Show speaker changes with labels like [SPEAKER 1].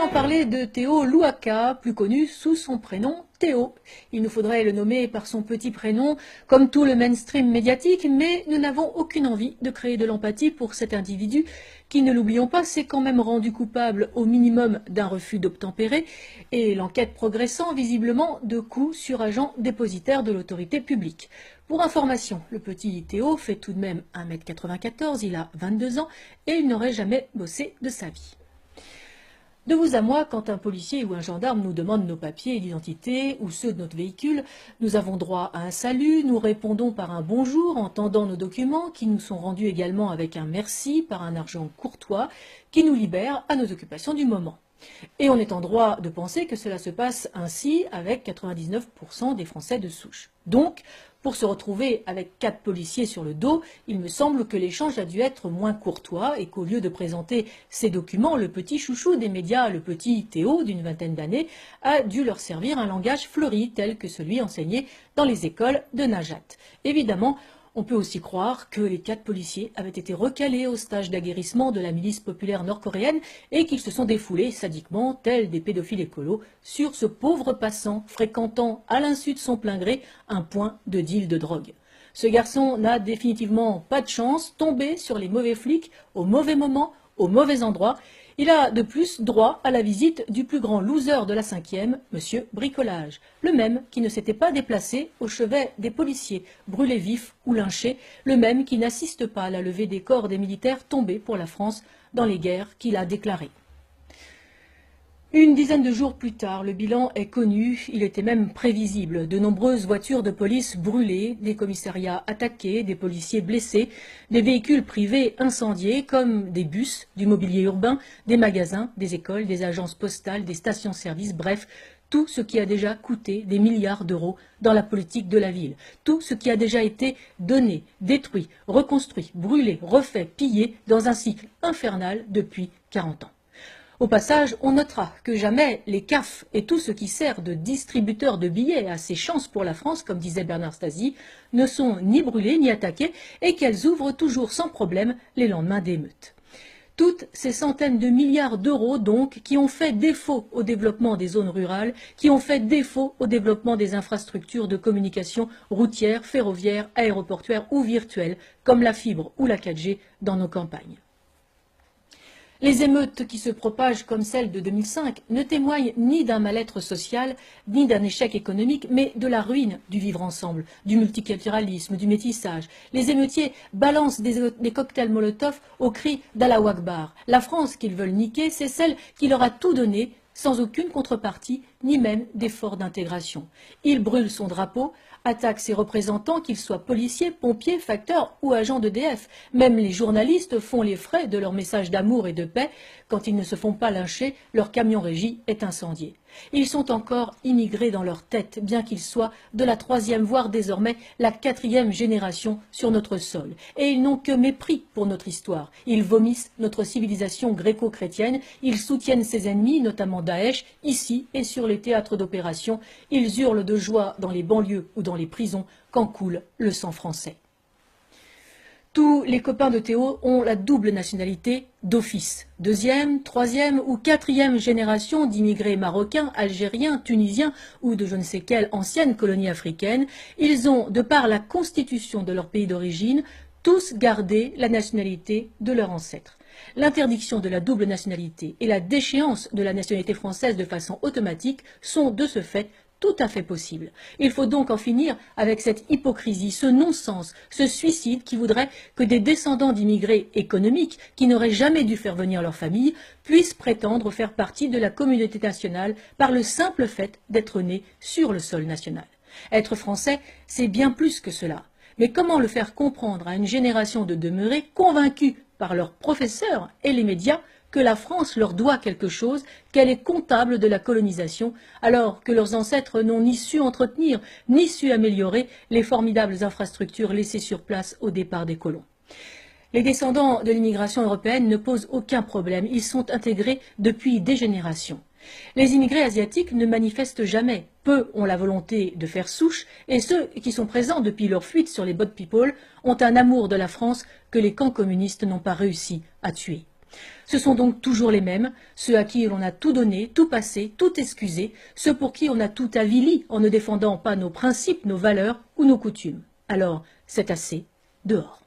[SPEAKER 1] maintenant parler de Théo Louaka, plus connu sous son prénom Théo. Il nous faudrait le nommer par son petit prénom, comme tout le mainstream médiatique, mais nous n'avons aucune envie de créer de l'empathie pour cet individu qui, ne l'oublions pas, s'est quand même rendu coupable au minimum d'un refus d'obtempérer et l'enquête progressant visiblement de coups sur agents dépositaires de l'autorité publique. Pour information, le petit Théo fait tout de même 1,94 m, il a 22 ans et il n'aurait jamais bossé de sa vie. De vous à moi, quand un policier ou un gendarme nous demande nos papiers d'identité ou ceux de notre véhicule, nous avons droit à un salut, nous répondons par un bonjour en tendant nos documents qui nous sont rendus également avec un merci par un argent courtois qui nous libère à nos occupations du moment. Et on est en droit de penser que cela se passe ainsi avec 99% des Français de souche. Donc, pour se retrouver avec 4 policiers sur le dos, il me semble que l'échange a dû être moins courtois et qu'au lieu de présenter ces documents, le petit chouchou des médias, le petit Théo d'une vingtaine d'années, a dû leur servir un langage fleuri tel que celui enseigné dans les écoles de Najat. Évidemment, on peut aussi croire que les 4 policiers avaient été recalés au stage d'aguerrissement de la milice populaire nord-coréenne et qu'ils se sont défoulés sadiquement, tels des pédophiles écolos, sur ce pauvre passant fréquentant à l'insu de son plein gré un point de deal de drogue. Ce garçon n'a définitivement pas de chance, tombé sur les mauvais flics au mauvais moment, au mauvais endroit. Il a de plus droit à la visite du plus grand loser de la 5e, Monsieur Bricolage, le même qui ne s'était pas déplacé au chevet des policiers, brûlés vifs ou lynchés, le même qui n'assiste pas à la levée des corps des militaires tombés pour la France dans les guerres qu'il a déclarées. Une dizaine de jours plus tard, le bilan est connu, il était même prévisible. De nombreuses voitures de police brûlées, des commissariats attaqués, des policiers blessés, des véhicules privés incendiés comme des bus, du mobilier urbain, des magasins, des écoles, des agences postales, des stations-service, bref, tout ce qui a déjà coûté des milliards d'euros dans la politique de la ville. Tout ce qui a déjà été donné, détruit, reconstruit, brûlé, refait, pillé dans un cycle infernal depuis 40 ans. Au passage, on notera que jamais les CAF et tout ce qui sert de distributeur de billets à ces chances pour la France, comme disait Bernard Stasi, ne sont ni brûlés ni attaqués et qu'elles ouvrent toujours sans problème les lendemains d'émeutes. Toutes ces centaines de milliards d'euros, donc, qui ont fait défaut au développement des zones rurales, qui ont fait défaut au développement des infrastructures de communication routières, ferroviaires, aéroportuaires ou virtuelles, comme la fibre ou la 4G dans nos campagnes. Les émeutes qui se propagent comme celle de 2005 ne témoignent ni d'un mal-être social, ni d'un échec économique, mais de la ruine du vivre ensemble, du multiculturalisme, du métissage. Les émeutiers balancent des cocktails Molotov au cri d'Allahu Akbar. La France qu'ils veulent niquer, c'est celle qui leur a tout donné, sans aucune contrepartie, ni même d'effort d'intégration. Ils brûlent son drapeau, attaquent ses représentants, qu'ils soient policiers, pompiers, facteurs ou agents d'EDF. Même les journalistes font les frais de leur message d'amour et de paix. Quand ils ne se font pas lyncher, leur camion régie est incendié. Ils sont encore immigrés dans leur tête, bien qu'ils soient de la 3e, voire désormais la 4e génération sur notre sol. Et ils n'ont que mépris pour notre histoire. Ils vomissent notre civilisation gréco-chrétienne. Ils soutiennent ses ennemis, notamment Daesh, ici et sur les théâtres d'opération. Ils hurlent de joie dans les banlieues ou dans les prisons quand coule le sang français. Tous les copains de Théo ont la double nationalité d'office. 2e, 3e ou 4e génération d'immigrés marocains, algériens, tunisiens ou de je ne sais quelle ancienne colonie africaine. Ils ont, de par la constitution de leur pays d'origine, tous gardé la nationalité de leurs ancêtres. L'interdiction de la double nationalité et la déchéance de la nationalité française de façon automatique sont de ce fait tout à fait possible. Il faut donc en finir avec cette hypocrisie, ce non-sens, ce suicide qui voudrait que des descendants d'immigrés économiques qui n'auraient jamais dû faire venir leur famille puissent prétendre faire partie de la communauté nationale par le simple fait d'être nés sur le sol national. Être français, c'est bien plus que cela. Mais comment le faire comprendre à une génération de demeurés convaincus par leurs professeurs et les médias que la France leur doit quelque chose, qu'elle est comptable de la colonisation, alors que leurs ancêtres n'ont ni su entretenir, ni su améliorer les formidables infrastructures laissées sur place au départ des colons. Les descendants de l'immigration européenne ne posent aucun problème, ils sont intégrés depuis des générations. Les immigrés asiatiques ne manifestent jamais, peu ont la volonté de faire souche, et ceux qui sont présents depuis leur fuite sur les boat people ont un amour de la France que les camps communistes n'ont pas réussi à tuer. Ce sont donc toujours les mêmes, ceux à qui l'on a tout donné, tout passé, tout excusé, ceux pour qui on a tout avili en ne défendant pas nos principes, nos valeurs ou nos coutumes. Alors, c'est assez, dehors.